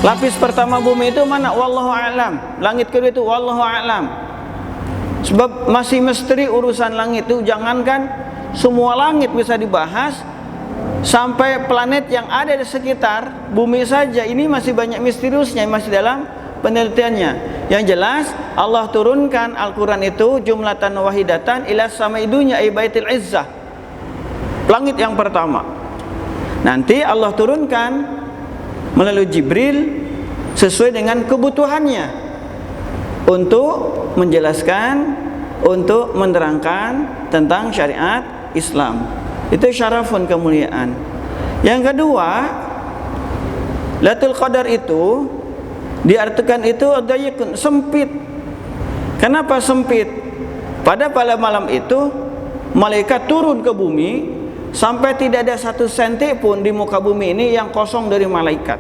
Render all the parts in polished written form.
Lapis pertama bumi itu mana? Wallahu a'lam. Langit kedua itu wallahu a'lam. Sebab masih misteri urusan langit itu. Jangankan semua langit bisa dibahas, sampai planet yang ada di sekitar bumi saja ini masih banyak misteriusnya, masih dalam penelitiannya. Yang jelas Allah turunkan Al-Quran itu jumlatan wahidatan ila samai dunya ay baitil izzah, langit yang pertama. Nanti Allah turunkan melalui Jibril sesuai dengan kebutuhannya untuk menjelaskan, untuk menerangkan tentang syariat Islam. Itu syarafun, kemuliaan. Yang kedua, Lailatul Qadar itu diartikan itu dayiqun, sempit. Kenapa sempit? Pada malam itu malaikat turun ke bumi sampai tidak ada 1 senti pun di muka bumi ini yang kosong dari malaikat.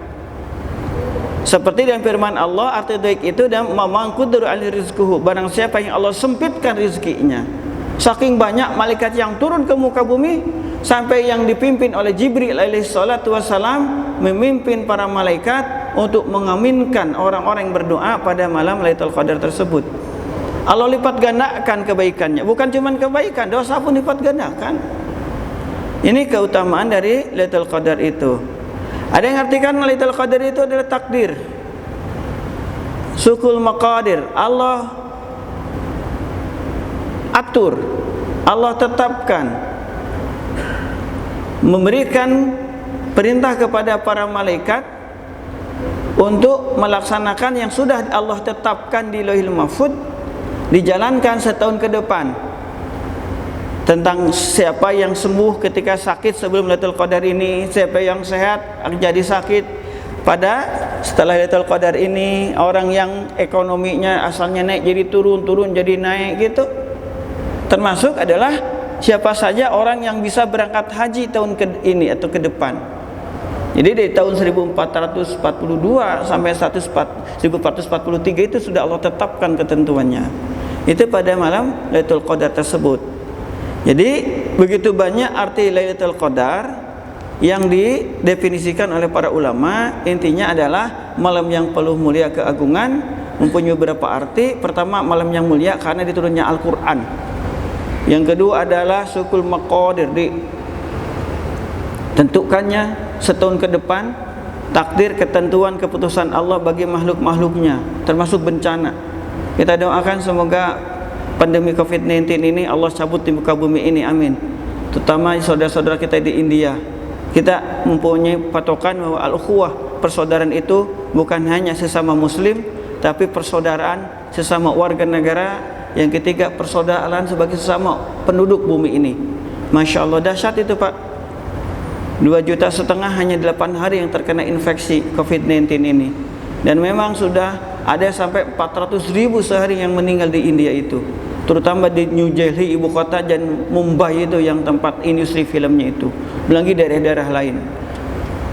Seperti dalam firman Allah, arti daik itu dan mamangkudur ali rizquhu, barang siapa yang Allah sempitkan rizkinya. Saking banyak malaikat yang turun ke muka bumi, sampai yang dipimpin oleh Jibril alaihi salatu wassalam memimpin para malaikat untuk mengaminkan orang-orang yang berdoa pada malam Lailatul Qadar tersebut. Allah lipat gandakan kebaikannya, bukan cuma kebaikan, dosa pun lipat gandakan. Ini keutamaan dari Lailatul Qadar itu. Ada yang artikan Lailatul Qadar itu adalah takdir, sukul maqadir. Allah atur, Allah tetapkan, memberikan perintah kepada para malaikat untuk melaksanakan yang sudah Allah tetapkan di Lauhil Mahfuz, dijalankan setahun ke depan. Tentang siapa yang sembuh ketika sakit sebelum Lailatul Qadar ini, siapa yang sehat jadi sakit pada setelah Lailatul Qadar ini, orang yang ekonominya asalnya naik jadi turun, turun jadi naik gitu. Termasuk adalah siapa saja orang yang bisa berangkat haji tahun ini atau ke depan. Jadi dari tahun 1442 sampai 1443 itu sudah Allah tetapkan ketentuannya. Itu pada malam Lailatul Qadar tersebut. Jadi begitu banyak arti Lailatul Qadar yang didefinisikan oleh para ulama. Intinya adalah malam yang penuh mulia keagungan, mempunyai beberapa arti. Pertama, malam yang mulia karena diturunnya Al-Quran. Yang kedua adalah sukul maqadir, ditentukannya setahun ke depan, takdir, ketentuan, keputusan Allah bagi makhluk-makhluknya, termasuk bencana. Kita doakan semoga pandemi COVID-19 ini Allah cabut di muka bumi ini, amin. Terutama saudara-saudara kita di India. Kita mempunyai patokan bahwa al-ukhuwah, persaudaraan itu bukan hanya sesama muslim, tapi persaudaraan sesama warga negara. Yang ketiga, persaudaraan sebagai sesama penduduk bumi ini. Masya Allah, dahsyat itu Pak. 2,5 juta hanya 8 hari yang terkena infeksi COVID-19 ini. Dan memang sudah ada sampai 400.000 sehari yang meninggal di India itu, terutama di New Delhi ibu kota, dan Mumbai itu yang tempat industri filmnya itu, belum lagi daerah-daerah lain.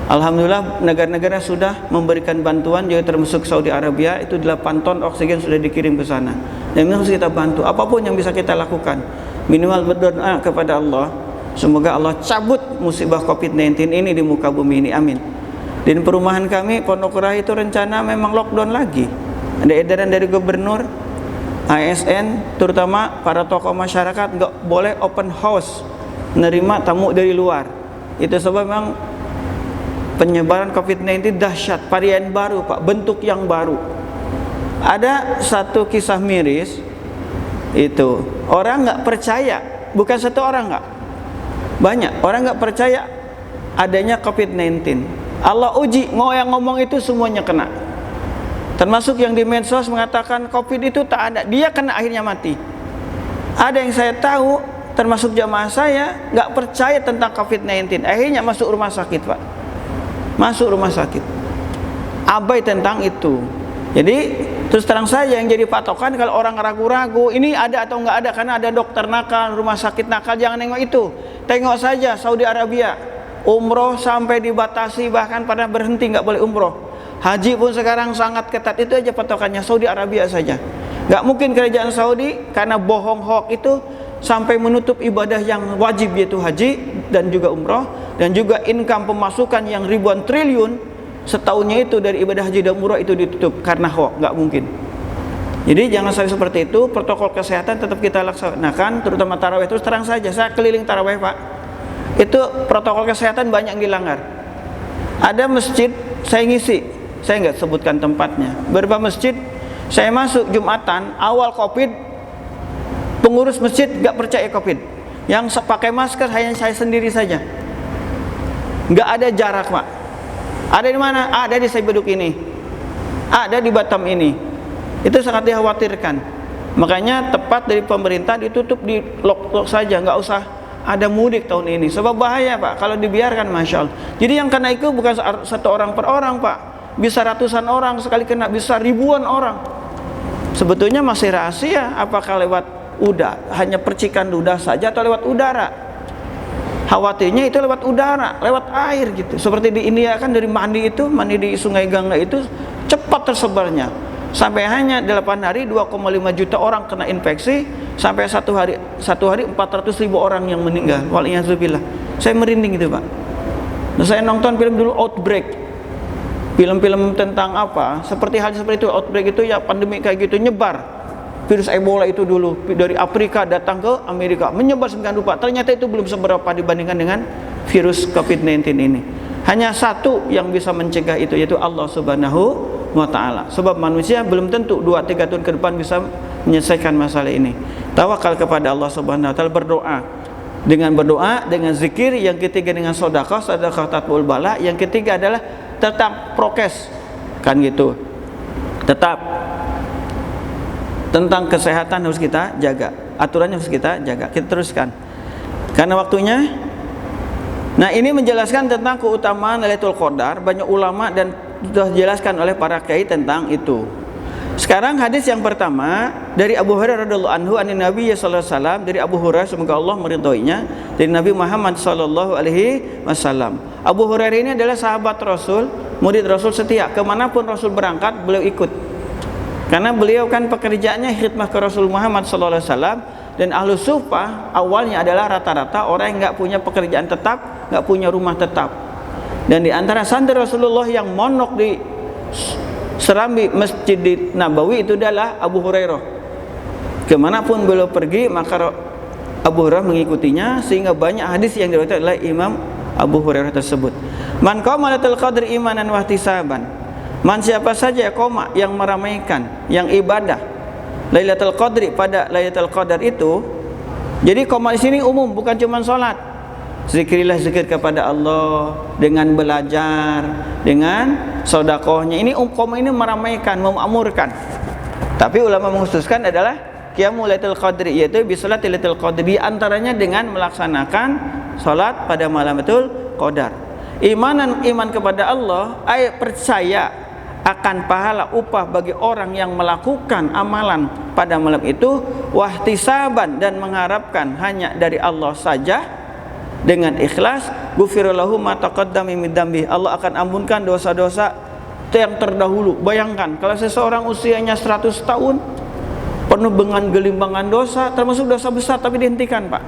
Alhamdulillah negara-negara sudah memberikan bantuan, juga termasuk Saudi Arabia, itu 8 ton oksigen sudah dikirim ke sana. Dan harus kita bantu, apapun yang bisa kita lakukan, minimal berdoa kepada Allah, semoga Allah cabut musibah COVID-19 ini di muka bumi ini, amin. Dan perumahan kami Pondok Raha itu rencana memang lockdown lagi. Ada edaran dari gubernur, ASN, terutama para tokoh masyarakat nggak boleh open house, menerima tamu dari luar. Itu sebab memang penyebaran COVID-19 dahsyat, varian baru Pak, bentuk yang baru. Ada satu kisah miris, itu orang nggak percaya, bukan satu orang, nggak banyak orang nggak percaya adanya COVID-19. Allah uji, mau yang ngomong itu semuanya kena. Termasuk yang di medsos mengatakan COVID itu tak ada, dia kena akhirnya mati. Ada yang saya tahu, termasuk jamaah saya, nggak percaya tentang COVID-19, akhirnya masuk rumah sakit Pak. Masuk rumah sakit, abai tentang itu. Jadi terus terang saja yang jadi patokan kalau orang ragu-ragu ini ada atau nggak ada, karena ada dokter nakal, rumah sakit nakal, jangan nengok itu. Tengok saja Saudi Arabia, umroh sampai dibatasi, bahkan pada berhenti nggak boleh umroh. Haji pun sekarang sangat ketat, itu aja patokannya Saudi Arabia saja. Nggak mungkin kerajaan Saudi karena bohong hoax itu sampai menutup ibadah yang wajib, yaitu haji dan juga umroh, dan juga income pemasukan yang ribuan triliun setahunnya itu dari ibadah haji dan umrah itu ditutup karena hoax, nggak mungkin. Jadi jangan sampai seperti itu. Protokol kesehatan tetap kita laksanakan, terutama tarawih. Terus terang saja, saya keliling tarawih Pak, itu protokol kesehatan banyak yang dilanggar. Ada masjid saya ngisi, saya nggak sebutkan tempatnya, beberapa masjid saya masuk Jumatan awal Covid, pengurus masjid nggak percaya Covid, yang pakai masker hanya saya sendiri saja, nggak ada jarak Pak. Ada di mana? Ada di Saibeduk ini, ada di Batam ini. Itu sangat dikhawatirkan. Makanya tepat dari pemerintah ditutup, di lock saja, nggak usah ada mudik tahun ini. Sebab bahaya Pak kalau dibiarkan, Masya Allah. Jadi yang kena itu bukan satu orang per orang Pak, bisa ratusan orang sekali kena, bisa ribuan orang. Sebetulnya masih rahasia apakah lewat hanya percikan ludah saja atau lewat udara. Khawatirnya itu lewat udara, lewat air gitu. Seperti di India kan, dari mandi di Sungai Gangga itu cepat tersebarnya. Sampai hanya 8 hari 2,5 juta orang kena infeksi, sampai satu hari 400.000 orang yang meninggal. Waliyahzubillah. Saya merinding itu Pak. Nah, saya nonton film dulu Outbreak, film-film tentang apa, seperti hal seperti itu. Outbreak itu ya pandemi kayak gitu, nyebar virus Ebola itu dulu dari Afrika datang ke Amerika, menyebar sedemikian rupa. Ternyata itu belum seberapa dibandingkan dengan virus COVID-19 ini. Hanya satu yang bisa mencegah itu, yaitu Allah Subhanahu wa ta'ala. Sebab manusia belum tentu 2-3 tahun ke depan bisa menyelesaikan masalah ini. Tawakal kepada Allah Subhanahu wa ta'ala, berdoa. Dengan zikir, yang ketiga dengan sedekah tatbul bala, yang ketiga adalah tetap prokes. Kan gitu. Tetap tentang kesehatan harus kita jaga. Aturannya harus kita jaga. Kita teruskan. Karena waktunya. Nah, ini menjelaskan tentang keutamaan Lailatul Qadar. Banyak ulama dan sudah dijelaskan oleh para kiai tentang itu. Sekarang hadis yang pertama dari Abu Hurairah radhiyallahu anhu anin Nabi sallallahu alaihi wasallam, dari Abu Hurairah semoga Allah meridhoinya, dari Nabi Muhammad sallallahu alaihi wasallam. Abu Hurairah ini adalah sahabat Rasul, murid Rasul setia. Kemanapun Rasul berangkat beliau ikut. Karena beliau kan pekerjaannya khidmah ke Rasul Muhammad sallallahu alaihi wasallam. Dan ahlu sufah awalnya adalah rata-rata orang yang nggak punya pekerjaan tetap, nggak punya rumah tetap. Dan di antara santri Rasulullah yang monok di serambi Masjid Nabawi itu adalah Abu Hurairah. Kemanapun beliau pergi maka Abu Hurairah mengikutinya, sehingga banyak hadis yang diriwayatkan oleh Imam Abu Hurairah tersebut. Man qama lailatul qadri imanan wa ihtisaban. Man siapa saja yang meramaikan, yang ibadah Lailatul Qadri pada Lailatul Qadar itu. Jadi qoma di sini umum, bukan cuma salat. Zikirilah zikir kepada Allah dengan belajar, dengan sedekahnya. Ini qoma ini meramaikan, memakmurkan. Tapi ulama mengkhususkan adalah qiyamul Lailatul Qadri, yaitu bi salatil Lailatul Qadri, antaranya dengan melaksanakan salat pada malam Lailatul Qadar. Iman kepada Allah, percaya akan pahala upah bagi orang yang melakukan amalan pada malam itu, wahtisaban, dan mengharapkan hanya dari Allah saja dengan ikhlas, ghufirallahu ma taqaddama min dzambi, Allah akan ampunkan dosa-dosa yang terdahulu. Bayangkan kalau seseorang usianya 100 tahun penuh dengan gelimbangan dosa, termasuk dosa besar, tapi dihentikan Pak,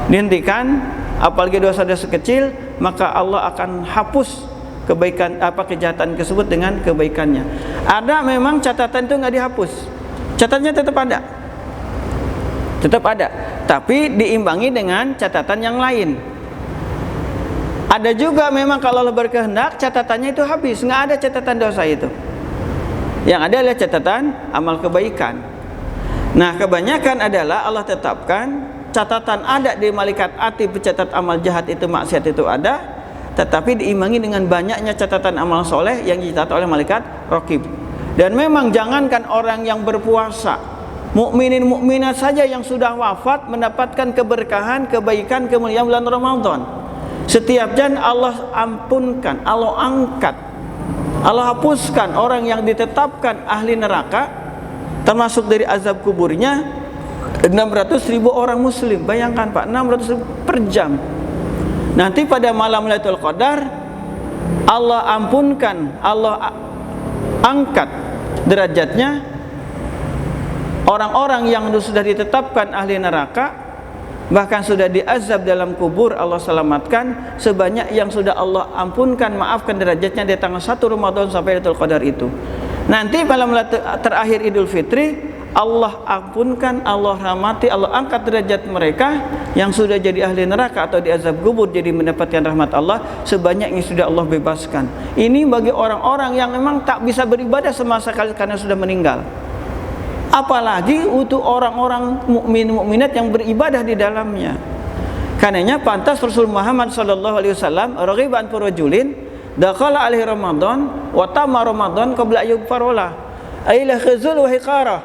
dihentikan, apalagi dosa-dosa kecil, maka Allah akan hapus kejahatan tersebut dengan kebaikannya. Ada memang catatan itu nggak dihapus, catatannya tetap ada, tapi diimbangi dengan catatan yang lain. Ada juga memang kalau Allah berkehendak catatannya itu habis, nggak ada catatan dosa itu. Yang ada adalah catatan amal kebaikan. Nah, kebanyakan adalah Allah tetapkan catatan ada di malaikat atid, pencatat amal jahat itu, maksiat itu ada, tetapi diimbangi dengan banyaknya catatan amal soleh yang dicatat oleh malaikat Raqib. Dan memang jangankan orang yang berpuasa, mukminin mukminat saja yang sudah wafat mendapatkan keberkahan, kebaikan, kemuliaan bulan Ramadan. Setiap jam Allah ampunkan, Allah angkat, Allah hapuskan orang yang ditetapkan ahli neraka, termasuk dari azab kuburnya 600.000 orang muslim. Bayangkan Pak, 600.000 per jam. Nanti pada malam Lailatul Qadar Allah ampunkan, Allah angkat derajatnya orang-orang yang sudah ditetapkan ahli neraka bahkan sudah diazab dalam kubur Allah selamatkan, sebanyak yang sudah Allah ampunkan, maafkan derajatnya di tanggal 1 Ramadan sampai Lailatul Qadar itu. Nanti malam terakhir Idul Fitri Allah ampunkan, Allah rahmati, Allah angkat derajat mereka yang sudah jadi ahli neraka atau diazab kubur jadi mendapatkan rahmat Allah, sebanyak yang sudah Allah bebaskan. Ini bagi orang-orang yang memang tak bisa beribadah sama sekali karena sudah meninggal. Apalagi untuk orang-orang mukmin-mukminat yang beribadah di dalamnya. Karenanya pantas Rasul Muhammad sallallahu alaihi wasallam raghiba an rajulin dakhala alaihi Ramadan wa tamma Ramadan qabla yughfarolah ailah khizul wa hiqarah,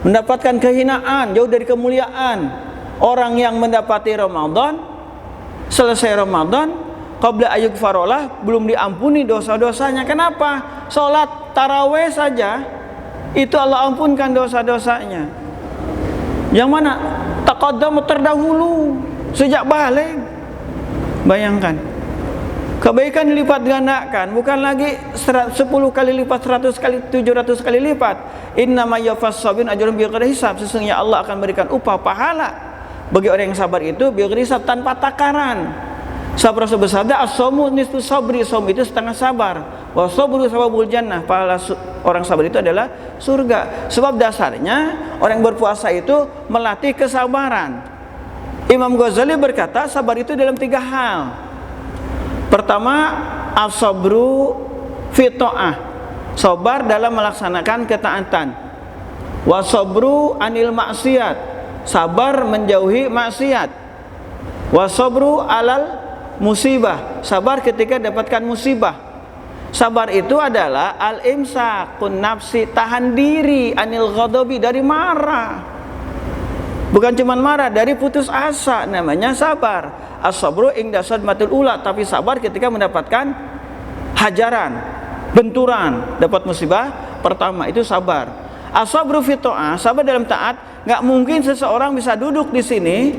mendapatkan kehinaan, jauh dari kemuliaan orang yang mendapati Ramadan, selesai Ramadan qabla yughfarolah, belum diampuni dosa-dosanya. Kenapa? Salat tarawih saja itu Allah ampunkan dosa-dosanya. Yang mana? Taqaddam, terdahulu sejak balik. Bayangkan, kebaikan dilipat gandakan, bukan lagi 10 kali lipat, 100 kali, 700 kali lipat. Innama yafas sabin ajrun bighairi hisab, sesungguhnya Allah akan berikan upah pahala bagi orang yang sabar itu bighairi hisab, tanpa takaran. Sabar bersabda, as-saumu nisfu sabri, saum itu setengah sabar, wa sabru sababul jannah, pahala orang sabar itu adalah surga. Sebab dasarnya orang yang berpuasa itu melatih kesabaran. Imam Ghazali berkata sabar itu dalam 3 hal. Pertama, as-sabru fi ta'ah, sabar dalam melaksanakan ketaatan. Wa sabru anil maksiat, sabar menjauhi maksiat. Wa sabru alal musibah, sabar ketika dapatkan musibah. Sabar itu adalah al-imsakun nafsi, tahan diri, anil ghadabi, dari marah. Bukan cuma marah, dari putus asa, namanya sabar. As-sabru inda sadmatul ula, tapi sabar ketika mendapatkan hajaran, benturan, dapat musibah pertama, itu sabar. As-sabru fi ta'ah, sabar dalam taat. Enggak mungkin seseorang bisa duduk di sini